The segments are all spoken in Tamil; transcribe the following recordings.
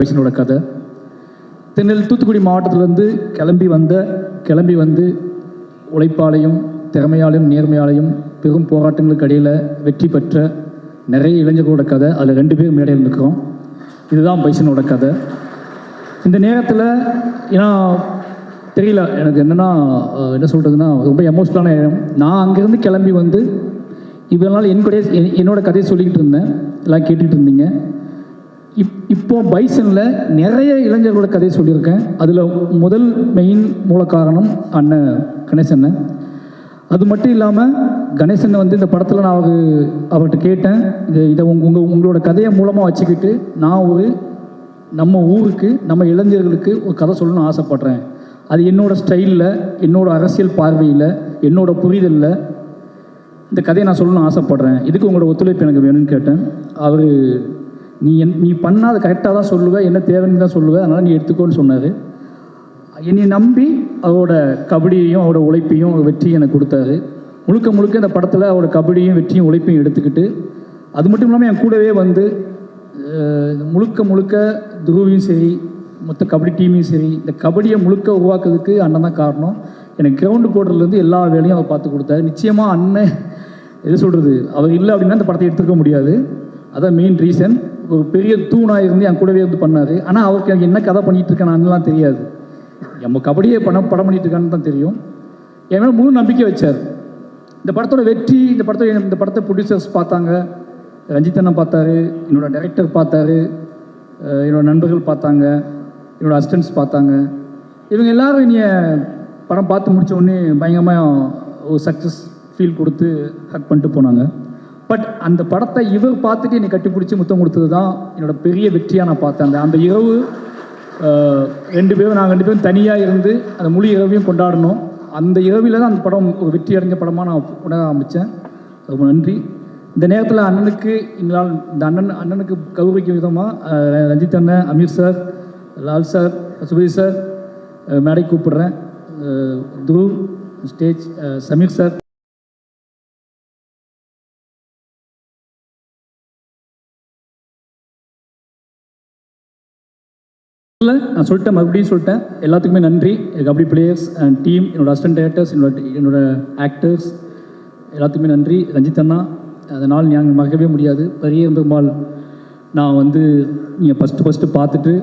பைசனோட கதை. திருநெல்வேலி தூத்துக்குடி மாவட்டத்திலேருந்து கிளம்பி வந்து உழைப்பாலையும் திறமையாலையும் நேர்மையாலையும் பெரும் போராட்டங்களுக்கு இடையில் வெற்றி பெற்ற நிறைய இளைஞர்களோட கதை. அதில் 2 பேர் மேடையில் இருக்கிறோம். இதுதான் பைசனோட கதை. இந்த நேரத்தில் ஏன்னா தெரியல எனக்கு என்ன சொல்கிறதுனா ரொம்ப எமோஷ்னலான நேரம். நான் அங்கேருந்து கிளம்பி வந்து இதனால் என்னோட கதையை சொல்லிக்கிட்டு இருந்தேன், எல்லாம் கேட்டுகிட்டு இருந்தீங்க. இப்போ பைசனில் நிறைய இளைஞர்களோட கதையை சொல்லியிருக்கேன். அதில் முதல் மெயின் மூல காரணம் அண்ணன் கணேசன். அது மட்டும் இல்லாமல் கணேசன் வந்து இந்த படத்தில் நான் அவர்கிட்ட கேட்டேன், இதை உங்களோட கதையை மூலமாக வச்சுக்கிட்டு நான் நம்ம ஊருக்கு நம்ம இளைஞர்களுக்கு ஒரு கதை சொல்லணும்னு ஆசைப்பட்றேன். அது என்னோடய ஸ்டைலில், என்னோடய அரசியல் பார்வையில், என்னோட புரிதலில் இந்த கதையை நான் சொல்லணும்னு ஆசைப்பட்றேன். இதுக்கு உங்களோட ஒத்துழைப்பு எனக்கு வேணும்னு கேட்டேன். அவர் நீ பண்ணாத கரெக்டாக தான் சொல்லுவேன், என்ன தேவைன்னு தான் சொல்லுவேன், அதனால் நீ எடுத்துக்கோன்னு சொன்னார். என்னை நம்பி அவரோட கபடியையும் அவரோட உழைப்பையும் வெற்றியும் எனக்கு கொடுத்தாரு. முழுக்க இந்த படத்தில் அவரோட கபடியும் வெற்றியும் உழைப்பையும் எடுத்துக்கிட்டு, அது மட்டும் இல்லாமல் என் கூடவே வந்து முழுக்க துருவியும் சரி, மொத்த கபடி டீமையும் சரி, இந்த கபடியை உருவாக்குறதுக்கு அண்ணன் தான் காரணம். எனக்கு கிரவுண்டு போடுறதுலேருந்து எல்லா வேலையும் அவர் பார்த்து கொடுத்தாரு. நிச்சயமாக அண்ணன் எது சொல்கிறது, அவர் இல்லை அப்படின்னா இந்த படத்தை எடுத்துக்க முடியாது. அதான் மெயின் ரீசன். ஒரு பெரிய தூணாக இருந்து என் கூடவே வந்து பண்ணார். ஆனால் அவருக்கு எனக்கு என்ன கதை பண்ணிகிட்டு இருக்கேன் அண்ணெலாம் தெரியாது. நம்ம கபடியை படம் பண்ணிகிட்டு இருக்கான்னு தான் தெரியும். என் மேலே முழு நம்பிக்கை வச்சார். இந்த படத்தோட வெற்றி, இந்த படத்தை ப்ரொடியூசர்ஸ் பார்த்தாங்க, ரஞ்சித் அண்ணன் பார்த்தாரு, என்னோடய டைரக்டர் பார்த்தாரு, என்னோடய நண்பர்கள் பார்த்தாங்க, என்னோடய அசிஸ்டன்ட்ஸ் பார்த்தாங்க. இவங்க எல்லோரும் என்னைய படம் பார்த்து முடித்த உடனே பயங்கரமாக ஒரு சக்ஸஸ் ஃபீல் கொடுத்து ஹக் பண்ணிட்டு போனாங்க. பட் அந்த படத்தை இவர் பார்த்துட்டு என்னை கட்டிப்பிடிச்சி முத்தம் கொடுத்தது தான் என்னோடய பெரிய வெற்றியாக நான் பார்த்தேன். அந்த இரவு நாங்கள் 2 பேரும் தனியாக இருந்து அந்த முழு இரவையும் கொண்டாடணும். அந்த இரவில் தான் அந்த படம் ஒரு வெற்றி அடைஞ்ச படமாக நான் உணர ஆரம்பித்தேன். ரொம்ப நன்றி. இந்த நேரத்தில் அண்ணனுக்கு இந்த அண்ணனுக்கு கௌரவிக்கும் விதமாக ரஞ்சித் அண்ணன், Ameer sir, Lal sir, Subeer sir மேடை கூப்பிடுறேன். Dhruv stage, Sameer sir. நான் மறுபடியும் சொல்லிட்டேன், எல்லாத்துக்குமே நன்றி. கபடி பிளேயர்ஸ் அண்ட் டீம், என்னோடய அசிஸ்டன்ட் டைரக்டர்ஸ், என்னோட ஆக்டர்ஸ் எல்லாத்துக்குமே நன்றி. ரஞ்சித் அண்ணா, அதனால் நாங்கள் மறக்கவே முடியாது. பெரிய பெருமாள் நான் வந்து நீங்கள் ஃபஸ்ட்டு பார்த்துட்டு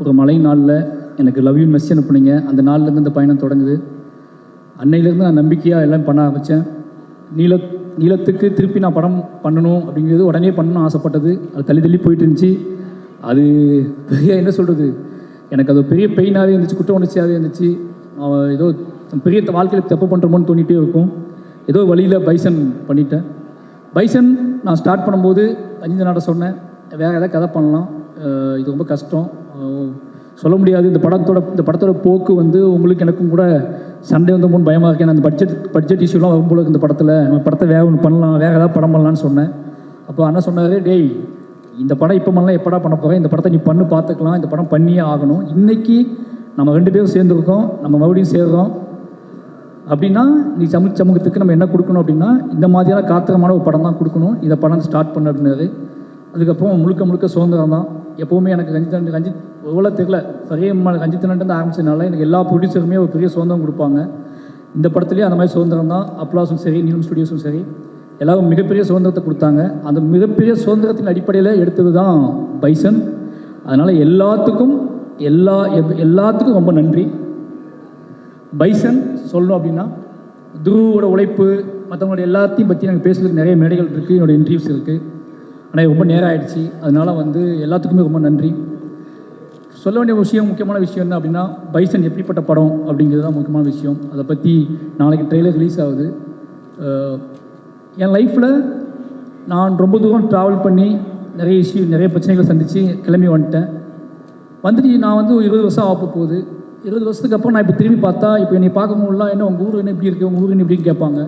ஒரு மழை நாளில் எனக்கு லவ் யூ மெசேஜ் அனுப்புனீங்க. அந்த நாள்லேருந்து இந்த பயணம் தொடங்குது. அன்னையிலேருந்து நான் நம்பிக்கையாக எல்லாம் பண்ண ஆரம்பித்தேன். நீளத்துக்கு திருப்பி நான் படம் பண்ணணும் அப்படிங்கிறது உடனே பண்ணணும்னு ஆசைப்பட்டது. அது தள்ளி போயிட்டு இருந்துச்சு. அது பெரிய என்ன சொல்கிறது, எனக்கு அது பெரிய பெயினாகவே இருந்துச்சு, குற்ற உணர்ச்சியாகவே இருந்துச்சு. ஏதோ பெரிய வாழ்க்கையில் தப்பு பண்ணுறோமோன்னு தோணிகிட்டே இருக்கும். ஏதோ வழியில் பைசன் பண்ணிட்டேன். பைசன் நான் ஸ்டார்ட் பண்ணும்போது ரஞ்சித் நாட்ட சொன்னேன், வேறு ஏதாவது கதை பண்ணலாம், இது ரொம்ப கஷ்டம், சொல்ல முடியாது. இந்த படத்தோட போக்கு வந்து உங்களுக்கு எனக்கும் கூட சண்டே வந்து முன் பயமாக இருக்கேன். அந்த பட்ஜெட் இஷ்யூலாம் வரும்போது இந்த படத்தை வேறு ஒன்று பண்ணலாம், வேறு ஏதாவது படம் பண்ணலான்னு சொன்னேன். அப்போ அண்ணா சொன்னார், டேய் இந்த படம் இப்போ பண்ணலாம், எப்படா பண்ண போகிறேன், இந்த படத்தை நீ பார்த்துக்கலாம், இந்த படம் பண்ணியே ஆகணும். இன்றைக்கி நம்ம 2 பேரும் சேர்ந்துருக்கோம், நம்ம மறுபடியும் சேர்றோம் அப்படின்னா நீ சமூகத்துக்கு நம்ம என்ன கொடுக்கணும் அப்படின்னா இந்த மாதிரியான காத்திரமான ஒரு படம் தான் கொடுக்கணும். இந்த படம் ஸ்டார்ட் பண்ண அப்படின்னாரு. அதுக்கப்புறம் முழுக்க சுதந்திரம் தான். எப்போவுமே எனக்கு ரஞ்சித் எவ்வளோ தெரியல, பெரிய ரஞ்சித் ஆரம்பிச்சதுனால எனக்கு எல்லா ப்ரொடியூசருமே ஒரு பெரிய சுதந்திரம் கொடுப்பாங்க. இந்த படத்துலேயே அந்த மாதிரி சுதந்திரம் தான். அப்ளாஸும் சரி, நீலம் ஸ்டுடியோஸும் சரி, எல்லாரும் மிகப்பெரிய சுதந்திரத்தை கொடுத்தாங்க. அந்த மிகப்பெரிய சுதந்திரத்தின் அடிப்படையில் எடுத்தது தான் பைசன். அதனால் எல்லாத்துக்கும் ரொம்ப நன்றி. பைசன் சொல்லணும் அப்படின்னா துருவோட உழைப்பு, மற்றவங்களோட எல்லாத்தையும் பற்றி நாங்கள் பேசுறதுக்கு நிறைய மேடைகள் இருக்குது, என்னோடய இன்டர்வியூஸ் இருக்குது. ஆனால் ரொம்ப நேரம் ஆகிடுச்சு. அதனால் வந்து எல்லாத்துக்குமே ரொம்ப நன்றி. சொல்ல வேண்டிய முக்கியமான விஷயம் என்ன அப்படின்னா, பைசன் எப்படிப்பட்ட படம் அப்படிங்கிறது தான் முக்கியமான விஷயம். அதை பற்றி நாளைக்கு ட்ரெய்லர் ரிலீஸ் ஆகுது. என் லைஃப்பில் நான் ரொம்ப தூரம் ட்ராவல் பண்ணி நிறைய பிரச்சனைகளை சந்தித்து கிளம்பி வந்துட்டு நான் வந்து 20 வருஷம் ஆக போகுது. 20 வருஷத்துக்கு அப்புறம் நான் இப்போ திரும்பி பார்த்தா, இப்போ என்னை பார்க்கும்போதெல்லாம் என்ன உங்கள் ஊர் என்ன இப்படி இருக்குது, உங்கள் ஊர் என்ன இப்படின்னு கேட்பாங்க.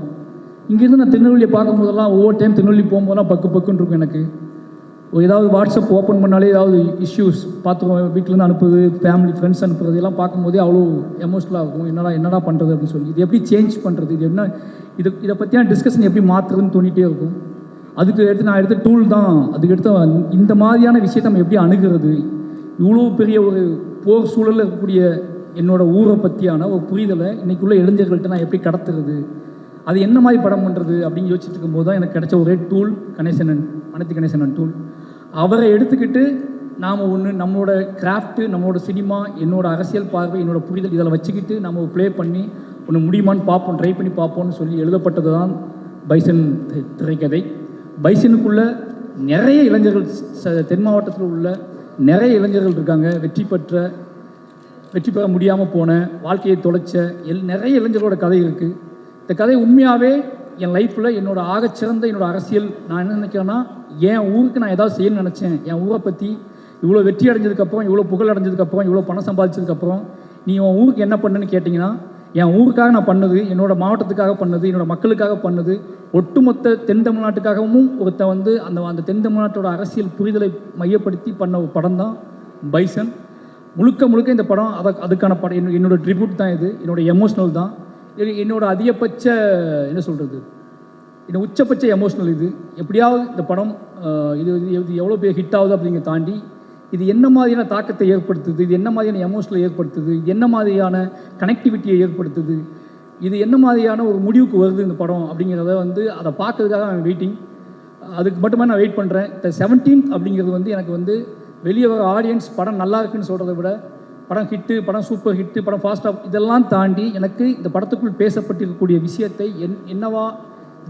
இங்கேருந்து நான் திருநெல்வேலியை பார்க்கும்போதெல்லாம் ஒவ்வொரு டைம் திருநெல்வேலி போகும்போதெல்லாம் பக்குன்னு இருக்கும் எனக்கு. ஏதாவது வாட்ஸ்அப் ஓப்பன் பண்ணாலே ஏதாவது இஷ்யூஸ் பார்த்துருவோம், வீட்டிலேருந்து அனுப்புறது, ஃபேமிலி ஃப்ரெண்ட்ஸ் அனுப்புறது எல்லாம் பார்க்கும்போதே அவ்வளோ எமோஷ்னலாக இருக்கும். என்னடா பண்ணுறது அப்படின்னு சொல்லி, இது எப்படி சேஞ்ச் பண்ணுறது, இது என்ன, இதை பற்றியான டிஸ்கஷன் எப்படி மாற்றுறதுன்னு தோணிகிட்டே இருக்கும். நான் எடுத்த டூல் தான். அதுக்கடுத்து இந்த மாதிரியான விஷயத்தை நம்ம எப்படி அணுகிறது, இவ்வளோ பெரிய ஒரு போர் சூழலில் இருக்கக்கூடிய என்னோடய ஊரை பற்றியான ஒரு புரிதலை இன்றைக்குள்ள இளைஞர்கள்ட்ட நான் எப்படி கடத்துறது, அது என்ன மாதிரி படம் பண்ணுறது அப்படின்னு யோசிச்சுட்டு இருக்கும்போது தான் எனக்கு கிடைச்ச ஒரே டூல் கணேசனன், அனைத்து கணேசனன் டூல். அவரை எடுத்துக்கிட்டு நாம் ஒன்று நம்மளோட கிராஃப்ட்டு, நம்மளோட சினிமா, என்னோடய அரசியல் பார்வை, என்னோடய புரிதல் இதில் வச்சுக்கிட்டு நம்ம ப்ளே பண்ணி ஒன்று முடியுமான்னு பார்ப்போம், ட்ரை பண்ணி பார்ப்போம்னு சொல்லி எழுதப்பட்டது தான் பைசன் திரைக்கதை. பைசனுக்குள்ளே நிறைய இளைஞர்கள், தென் மாவட்டத்தில் உள்ள நிறைய இளைஞர்கள் இருக்காங்க. வெற்றி பெற முடியாமல் போன, வாழ்க்கையை தொலைச்ச நிறைய இளைஞர்களோட கதை இருக்குது. இந்த கதை உண்மையாகவே என் லைஃப்பில் என்னோடய ஆகச்சிறந்த என்னோடய அரசியல். நான் என்ன நினைக்கிறேன்னா, என் ஊருக்கு நான் ஏதாவது செய்யணும்னு நினச்சேன். என் ஊரை பற்றி இவ்வளோ வெற்றி அடைஞ்சதுக்கப்புறம், இவ்வளோ புகழ் அடைஞ்சதுக்கப்புறம், இவ்வளோ பணம் சம்பாதிச்சதுக்கப்புறம் நீ உன் ஊருக்கு என்ன பண்ணுன்னு கேட்டிங்கன்னா, என் ஊருக்காக நான் பண்ணது, என்னோடய மாவட்டத்துக்காக பண்ணது, என்னோடய மக்களுக்காக பண்ணது, ஒட்டுமொத்த தென் தமிழ்நாட்டுக்காகவும் ஒருத்த அந்த தென் தமிழ்நாட்டோட அரசியல் புரிதலை மையப்படுத்தி பண்ண ஒரு படம் தான் பைசன். முழுக்க இந்த படம் அதுக்கான படம். என்னோடய ட்ரிபியூட் தான் இது, என்னோடய எமோஷ்னல் தான். என்னோட அதிகபட்ச என்ன சொல்கிறது, என்னோட உச்சபட்ச எமோஷ்னல் இது. எப்படியாவது இந்த படம் இது எவ்வளோ பேர் ஹிட் ஆகுது அப்படிங்கிற தாண்டி இது என்ன மாதிரியான தாக்கத்தை ஏற்படுத்துது, இது என்ன மாதிரியான எமோஷனலை ஏற்படுத்துது, இது என்ன மாதிரியான கனெக்டிவிட்டியை ஏற்படுத்துது, இது என்ன மாதிரியான ஒரு முடிவுக்கு வருது இந்த படம் அப்படிங்கிறத அதை பார்க்கறதுக்காக நான் வெயிட்டிங். அதுக்கு மட்டுமே நான் வெயிட் பண்ணுறேன். இந்த 17th அப்படிங்கிறது எனக்கு வெளியே வர ஆடியன்ஸ் படம் நல்லா இருக்குன்னு சொல்கிறத விட, படம் ஹிட்டு, படம் சூப்பர் ஹிட்டு, படம் ஃபாஸ்ட்டாக இதெல்லாம் தாண்டி எனக்கு இந்த படத்துக்குள் பேசப்பட்டிருக்கக்கூடிய விஷயத்தை என்னவா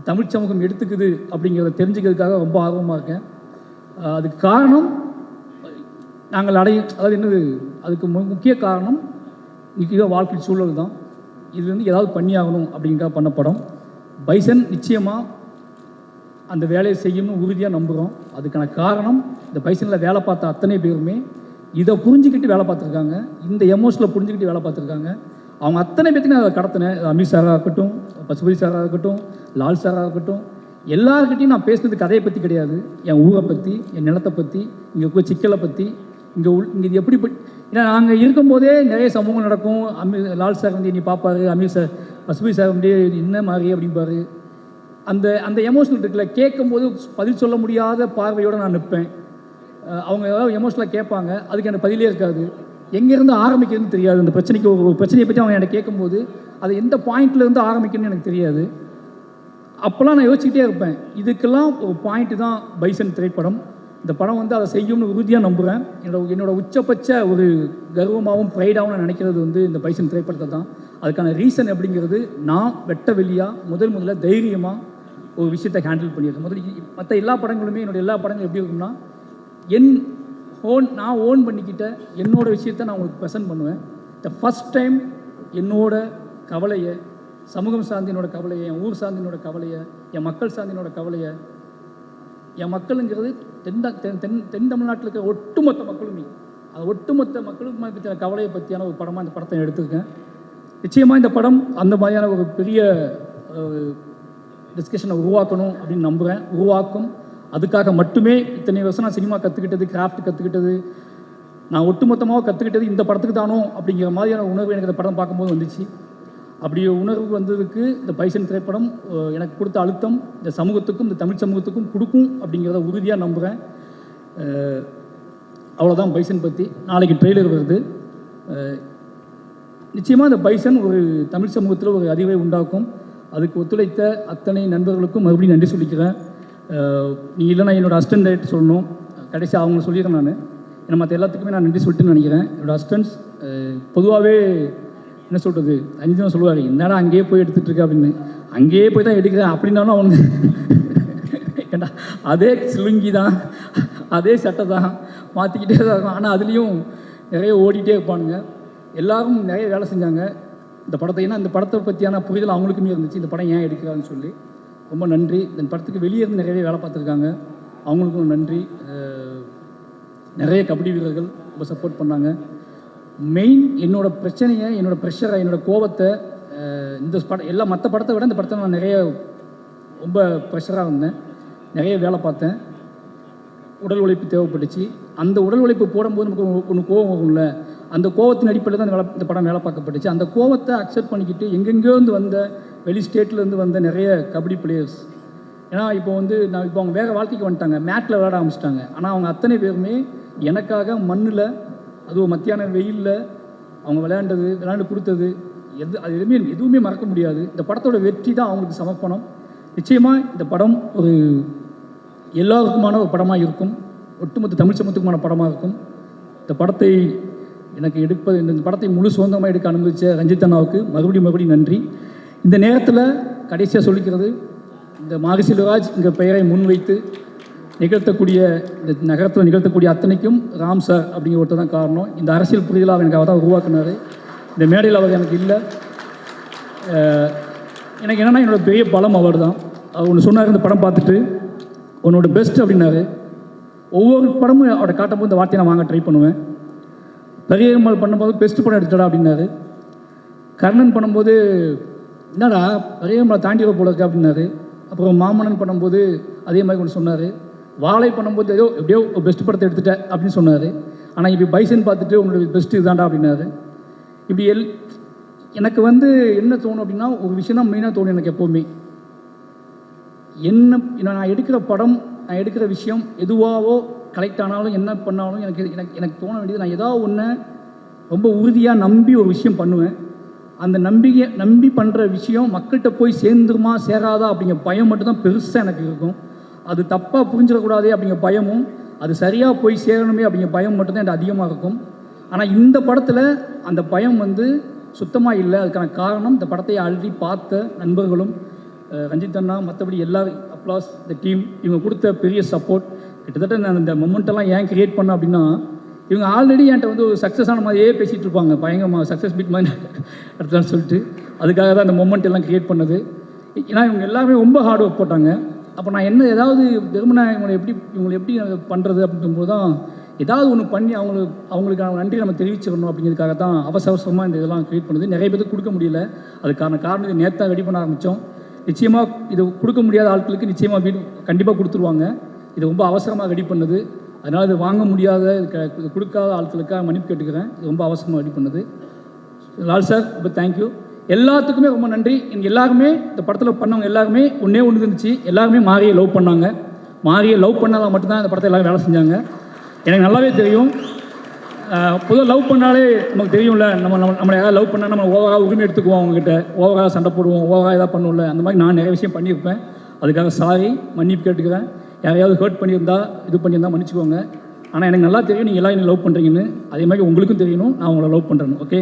தமிழ் சமூகம் எடுத்துக்குது அப்படிங்கிறத தெரிஞ்சுக்கிறதுக்காக ரொம்ப ஆர்வமாக இருக்கேன். அதுக்கு காரணம் நாங்கள் அதாவது என்னது, அதுக்கு முக்கிய காரணம் இன்றைக்கி வாழ்க்கை சூழல் தான். இதுலேருந்து ஏதாவது பண்ணியாகணும் அப்படிங்கிறத பண்ண படம் பைசன். நிச்சயமாக அந்த வேலையை செய்யணும்னு உறுதியாக நம்புகிறோம். அதுக்கான காரணம் இந்த பைசனில் வேலை பார்த்த அத்தனை பேருமே இதை புரிஞ்சுக்கிட்டு வேலை பார்த்துருக்காங்க, இந்த எமோஷனில் புரிஞ்சுக்கிட்டு வேலை பார்த்துருக்காங்க. அவங்க அத்தனை பேர்த்தையும் நான் அதை கடத்தினேன். அமீர் சாராக இருக்கட்டும், பசுபதி சாராக இருக்கட்டும், லால் சாராக இருக்கட்டும், எல்லாருக்கிட்டையும் நான் பேசுனது கதையை பற்றி கிடையாது, என் ஊரை பற்றி, என் நிலத்தை பற்றி, இங்கே இருக்கிற சிக்கலை பற்றி, இங்கே இது எப்படி. ஏன்னா நாங்கள் இருக்கும்போதே நிறைய சமூகம் நடக்கும். லால் சார் நீ பார்ப்பாரு, அமீர் சார், பசுபதி சார் என்ன மாதிரி அப்படிம்பாரு. அந்த எமோஷனல் இருக்குல்ல, கேட்கும்போது பதில் சொல்ல முடியாத பார்வையோடு நான் நிற்பேன். அவங்க ஏதாவது எமோஷனலாக கேட்பாங்க, அதுக்கு எனக்கு பதிலே இருக்காது. எங்கேருந்து ஆரம்பிக்கிறதுன்னு தெரியாது. அந்த பிரச்சனைக்கு ஒரு பிரச்சனையை பற்றி அவங்க என்கிட்ட கேட்கும்போது அது எந்த பாயிண்ட்லேருந்து ஆரம்பிக்கணும்னு எனக்கு தெரியாது. அப்போல்லாம் நான் யோசிச்சுக்கிட்டே இருப்பேன். இதுக்கெல்லாம் ஒரு பாயிண்ட்டு தான் பைசன் திரைப்படம். இந்த படம் அதை செய்யும்னு உறுதியாக நம்புகிறேன். என்னோட உச்சபட்ச ஒரு கர்வமாகவும் ப்ரைடாகவும் நான் நினைக்கிறது இந்த பைசன் திரைப்படத்தை தான். அதுக்கான ரீசன் அப்படிங்கிறது, நான் வெட்ட வெளியாக முதல்ல தைரியமாக ஒரு விஷயத்தை ஹேண்டில் பண்ணியிருக்கேன். மற்ற எல்லா படங்களுமே, என்னோடய எல்லா படங்களும் எப்படி இருக்கும்னா, நான் ஓன் பண்ணிக்கிட்ட என்னோட விஷயத்தை நான் உங்களுக்கு ப்ரெசென்ட் பண்ணுவேன். த ஃபஸ்ட் டைம் என்னோட கவலையை, சமூகம் சார்ந்த என்னோட கவலையை, என் ஊர் சார்ந்த என்னோட கவலையை, என் மக்கள் சார்ந்த என்னோட கவலையை, என் மக்களுங்கிறது தென் தமிழ்நாட்டில் இருக்கிற ஒட்டுமொத்த மக்களுமே, அது ஒட்டுமொத்த மக்களுக்கு பற்றின கவலையை பற்றியான ஒரு படமாக இந்த படத்தை எடுத்திருக்கேன். நிச்சயமாக இந்த படம் அந்த மாதிரியான ஒரு பெரிய டிஸ்கஷனை உருவாக்கணும் அப்படின்னு நம்புகிறேன். உருவாக்கும். அதுக்காக மட்டுமே இத்தனை வருஷம் நான் சினிமா கற்றுக்கிட்டது, கிராஃப்ட் கற்றுக்கிட்டது, நான் ஒட்டுமொத்தமாக கற்றுக்கிட்டது இந்த படத்துக்கு தானோ அப்படிங்கிற மாதிரியான உணர்வு எனக்கு இந்த படம் பார்க்கும்போது வந்துச்சு. அப்படி உணர்வு வந்ததுக்கு இந்த பைசன் திரைப்படம் எனக்கு கொடுத்த அழுத்தம் இந்த சமூகத்துக்கும், இந்த தமிழ் சமூகத்துக்கும் கொடுக்கும் அப்படிங்கிறத உறுதியாக நம்புகிறேன். அவ்வளோதான் பைசன் பற்றி. நாளைக்கு ட்ரெய்லர் வருது. நிச்சயமாக இந்த பைசன் ஒரு தமிழ் சமூகத்தில் ஒரு அறிவை உண்டாக்கும். அதுக்கு ஒத்துழைத்த அத்தனை நண்பர்களுக்கும் மறுபடியும் நன்றி சொல்லிக்கிறேன். நீ இல்லைனா என்னோடய அசிஸ்டன்ட் டைரக்டர் சொல்லணும். கடைசியாக அவங்க சொல்லிடுறேன். நான் ஏன்னா மற்ற எல்லாத்துக்குமே நான் நன்றி சொல்லிட்டுன்னு நினைக்கிறேன். என்னோடய அசிஸ்டன்ஸ் பொதுவாகவே என்ன சொல்கிறது, அஞ்சுதான் சொல்லுவார், என்னடா அங்கேயே போய் எடுத்துகிட்டு இருக்க அப்படின்னு. அங்கேயே போய் தான் எடுக்கிறேன் அப்படின்னாலும் அவங்க ஏண்டா அதே சிலுங்கி தான், அதே சட்டை தான், மாற்றிக்கிட்டே தான் இருக்கும். ஆனால் அதுலேயும் நிறைய ஓடிட்டே இருப்பானுங்க. எல்லோரும் நிறைய வேலை செஞ்சாங்க இந்த படத்தை. ஏன்னா இந்த படத்தை பற்றியான புரிதல் அவங்களுக்குமே இருந்துச்சு, இந்த படம் ஏன் எடுக்கிறான்னு சொல்லி. ரொம்ப நன்றி. இந்த படத்துக்கு வெளியே இருந்து நிறைய வேலை பார்த்துருக்காங்க, அவங்களுக்கும் நன்றி. நிறைய கபடி வீரர்கள் ரொம்ப சப்போர்ட் பண்ணாங்க. மெயின் என்னோடய பிரச்சனையை, என்னோடய ப்ரெஷரை, என்னோடய கோபத்தை இந்த படம் எல்லாம் மற்ற படத்தை விட இந்த படத்தை நான் நிறைய ரொம்ப ப்ரெஷராக இருந்தேன். நிறைய வேலை பார்த்தேன். உடல் உழைப்பு தேவைப்பட்டுச்சு. அந்த உடல் உழைப்பு போடும்போது நமக்கு ஒன்று கோவம் வரும்ல, அந்த கோவத்தின் அடிப்படையில் தான் இந்த படம் வேலை பார்க்கப்பட்டுச்சு. அந்த கோவத்தை அக்செப்ட் பண்ணிக்கிட்டு எங்கெங்கேருந்து வந்த வெளி ஸ்டேட்லேருந்து வந்த நிறைய கபடி பிளேயர்ஸ், ஏன்னா இப்போ அவங்க வேறு வாழ்க்கைக்கு வந்துட்டாங்க, மேட்டில் விளையாட ஆரம்பிச்சிட்டாங்க. ஆனால் அவங்க அத்தனை பேருமே எனக்காக மண்ணில் அதுவும் மத்தியான வெயிலில் அவங்க விளையாண்டு கொடுத்தது அது எதுவுமே மறக்க முடியாது. இந்த படத்தோட வெற்றி தான் அவங்களுக்கு சமர்ப்பணம். நிச்சயமாக இந்த படம் ஒரு எல்லாருக்குமான ஒரு படமாக இருக்கும், ஒட்டுமொத்த தமிழ் சமூகத்துக்குமான படமாக இருக்கும். இந்த படத்தை எனக்கு இந்த படத்தை முழு சுதந்திரமாக எடுக்க அனுமதித்த ரஞ்சித் அண்ணாவுக்கு மறுபடியும் நன்றி. இந்த நேரத்தில் கடைசியாக சொல்லிக்கிறது, இந்த மாரி செல்வராஜ்ங்கிற பெயரை முன்வைத்து நிகழ்த்தக்கூடிய இந்த நகரத்தில் நிகழ்த்தக்கூடிய அத்தனைக்கும் ராம் சார் அப்படிங்கிற ஒருத்தர் தான் காரணம். இந்த அரசியல் புரிதலாக எனக்கு அவர் தான் உருவாக்குனார். இந்த மேடையில் அவர் எனக்கு இல்லை. எனக்கு என்னென்னா என்னோடய பெரிய பலம் அவர் தான். அவர் ஒன்று சொன்னார், இந்த படம் பார்த்துட்டு உன்னோட பெஸ்ட் அப்படின்னாரு. ஒவ்வொரு படமும் அவரை காட்டும்போது இந்த வார்த்தையை நான் வாங்க ட்ரை பண்ணுவேன். பெரியம்மாள் பண்ணும்போது பெஸ்ட் படம் எடுத்துடா அப்படின்னாரு. கர்ணன் பண்ணும்போது என்னடா பெரியம்மாள் தாண்டி போல இருக்கு அப்படின்னாரு. அப்புறம் மாமன்னன் பண்ணும்போது அதே மாதிரி ஒன்று சொன்னார். வாழை பண்ணும்போது எப்படியோ பெஸ்ட் படத்தை எடுத்துட்டேன் அப்படின்னு சொன்னார். ஆனால் இப்படி பைசன் பார்த்துட்டு உங்களுடைய பெஸ்ட்டு இதுதான்டா அப்படின்னாரு. இப்படி எனக்கு என்ன தோணும் அப்படின்னா, ஒரு விஷயம் தான் மெயினாக தோணும் எனக்கு எப்போவுமே. நான் எடுக்கிற படம், நான் எடுக்கிற விஷயம் எதுவாகவோ கலெக்ட் ஆனாலும் என்ன பண்ணாலும் எனக்கு தோண வேண்டியது, நான் ஏதாவது ஒன்று ரொம்ப உறுதியாக நம்பி ஒரு விஷயம் பண்ணுவேன். அந்த நம்பி பண்ணுற விஷயம் மக்கள்கிட்ட போய் சேர்ந்துருமா சேராதா அப்படிங்கிற பயம் மட்டும்தான் பெருசாக எனக்கு இருக்கும். அது தப்பாக புரிஞ்சிடக்கூடாதே அப்படிங்கிற பயமும், அது சரியாக போய் சேரணுமே அப்படிங்கிற பயம் மட்டும்தான் எனக்கு அதிகமாக இருக்கும். ஆனால் இந்த படத்தில் அந்த பயம் சுத்தமாக இல்லை. அதுக்கான காரணம் இந்த படத்தை ஆல்ரெடி பார்த்த நண்பர்களும், ரஞ்சித் அண்ணா, மற்றபடி எல்லாரும், அப்ளாஸ், இந்த டீம், இவங்க கொடுத்த பெரிய சப்போர்ட். கிட்டத்தட்ட நான் இந்த மொமெண்ட்டெல்லாம் ஏன் கிரியேட் பண்ணேன் அப்படின்னா, இவங்க ஆல்ரெடி என்கிட்ட ஒரு சக்ஸஸ் ஆன மாதிரியே பேசிகிட்டு இருப்பாங்க, பயங்கரமாக சக்ஸஸ் பீட் மாதிரி அடுத்தான்னு சொல்லிட்டு. அதுக்காக தான் இந்த மொமெண்ட் எல்லாம் கிரியேட் பண்ணது. ஏன்னா இவங்க எல்லாருமே ரொம்ப ஹார்ட் ஒர்க் போட்டாங்க. அப்போ நான் ஏதாவது வெறுமனா இவங்களை எப்படி பண்ணுறது அப்படிங்கும்போது தான் ஏதாவது ஒன்று பண்ணி அவங்களுக்கான நன்றி நம்ம தெரிவிச்சிடணும் அப்படிங்கிறதுக்காக தான் அவசரமாக இந்த இதெல்லாம் க்ரியேட் பண்ணுது. நிறைய பேருக்கு கொடுக்க முடியல. அதுக்கான காரணம் இது நேற்று ரெடி பண்ண ஆரம்பித்தோம். நிச்சயமாக இது கொடுக்க முடியாத ஆட்களுக்கு நிச்சயமாக கண்டிப்பாக கொடுத்துருவாங்க. இது ரொம்ப அவசரமாக ரெடி பண்ணுது. அதனால் இது வாங்க முடியாத இது கொடுக்காத ஆட்களுக்காக மன்னிப்பு கேட்டுக்கிறேன். இது ரொம்ப அவசரமாக ரெடி பண்ணுது. லால் சார் ரொம்ப தேங்க்யூ. எல்லாத்துக்குமே ரொம்ப நன்றி. எனக்கு எல்லாருமே இந்த படத்தில் பண்ணவங்க எல்லாருமே ஒன்றே ஒன்று இருந்துச்சு, எல்லாருமே மாரியை லவ் பண்ணாங்க. மாரியை லவ் பண்ணால் மட்டும்தான் இந்த படத்தை எல்லாரும் வேலை செஞ்சாங்க. எனக்கு நல்லாவே தெரியும். பொதுவாக லவ் பண்ணாலே நமக்கு தெரியும்ல, நம்மளை யாராவது லவ் பண்ணால் நம்ம ஓவராக உரிமை எடுத்துக்குவோம், அவங்ககிட்ட ஓவராக சண்டை போடுவோம், ஓவராக எதாவது பண்ணுவோம்ல. அந்த மாதிரி நான் நிறைய விஷயம் பண்ணியிருப்பேன். அதுக்காக சாரி, மன்னிப்பு கேட்டுக்கிறேன். யாரையாவது ஹர்ட் பண்ணியிருந்தா மன்னிச்சுக்கோங்க. ஆனால் எனக்கு நல்லா தெரியும் நீங்கள் எல்லாம் என்னை லவ் பண்ணுறீங்கன்னு. அதே மாதிரி உங்களுக்கும் தெரியணும் நான் உங்களை லவ் பண்ணுறேன்னு. ஓகே,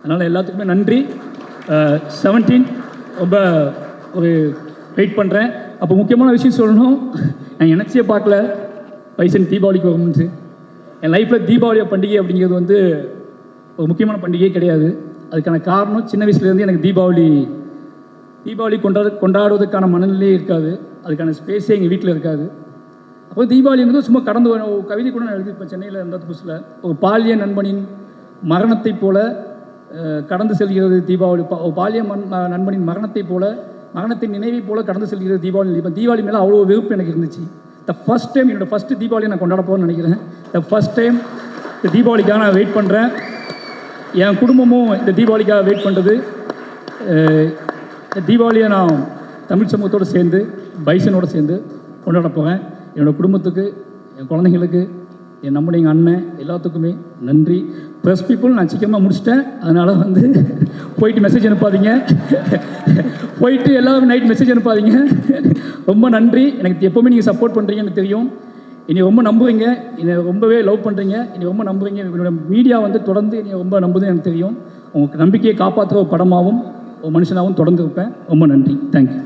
அதனால் எல்லாத்துக்குமே நன்றி. 17 ரொம்ப ஒரு வெயிட் பண்ணுறேன். அப்போ முக்கியமான விஷயம் சொல்லணும், நான் நினச்சியே பார்க்கல பைசன் தீபாவளிக்கு வரும்னு. என் லைஃப்பில் தீபாவளி பண்டிகை அப்படிங்கிறது ஒரு முக்கியமான பண்டிகையே கிடையாது. அதுக்கான காரணம், சின்ன வயசுலேருந்து எனக்கு தீபாவளி கொண்டாடுவதற்கான மனநிலையே இருக்காது, அதுக்கான ஸ்பேஸே எங்கள் வீட்டில் இருக்காது. அப்போ தீபாவளிங்கிறது சும்மா கடந்து கவிதை கூட நான் எழுதியிருப்பேன் சென்னையில் இருந்த புதுசில். ஒரு பாலிய நண்பனின் மரணத்தை போல கடந்து செல்கிறது தீபாவளி. பாலிய நண்பனின் மரணத்தின் நினைவை போல கடந்து செல்கிறது தீபாவளி. இப்போ தீபாவளி மேலே அவ்வளோ வெறுப்பு எனக்கு இருந்துச்சு. ஃபர்ஸ்ட் டைம் என்னோடய ஃபஸ்ட்டு தீபாவளியை நான் கொண்டாட போகிறேன்னு நினைக்கிறேன். ஃபர்ஸ்ட் டைம் இந்த தீபாவளிக்காக நான் வெயிட் பண்ணுறேன். என் குடும்பமும் இந்த தீபாவளிக்காக வெயிட் பண்ணுறது. இந்த தீபாவளியை நான் தமிழ் சமூகத்தோடு சேர்ந்து பைசனோடு சேர்ந்து கொண்டாட போகிறேன். என்னோடய குடும்பத்துக்கு, என் குழந்தைங்களுக்கு, என் நம்முடைய எங்கள் அண்ணன் எல்லாத்துக்குமே நன்றி. ப்ரெஸ் பீப்புள் நான் சீக்கிரமாக முடிச்சிட்டேன். அதனால் போயிட்டு மெசேஜ் அனுப்பாதீங்க, போயிட்டு எல்லோரும் நைட் மெசேஜ் அனுப்பாதீங்க. ரொம்ப நன்றி. எனக்கு எப்போவுமே நீங்கள் சப்போர்ட் பண்ணுறீங்கன்னு தெரியும். என்னை ரொம்ப நம்புவீங்க, என்னை ரொம்பவே லவ் பண்ணுறீங்க, என்னை ரொம்ப நம்புவீங்க. என்னோடய மீடியா தொடர்ந்து என்னை ரொம்ப நம்புதுன்னு எனக்கு தெரியும். உங்களுக்கு நம்பிக்கையை காப்பாற்றுற ஒரு படமாகவும் ஒரு மனுஷனாகவும் தொடர்ந்து இருப்பேன். ரொம்ப நன்றி. தேங்க்யூ.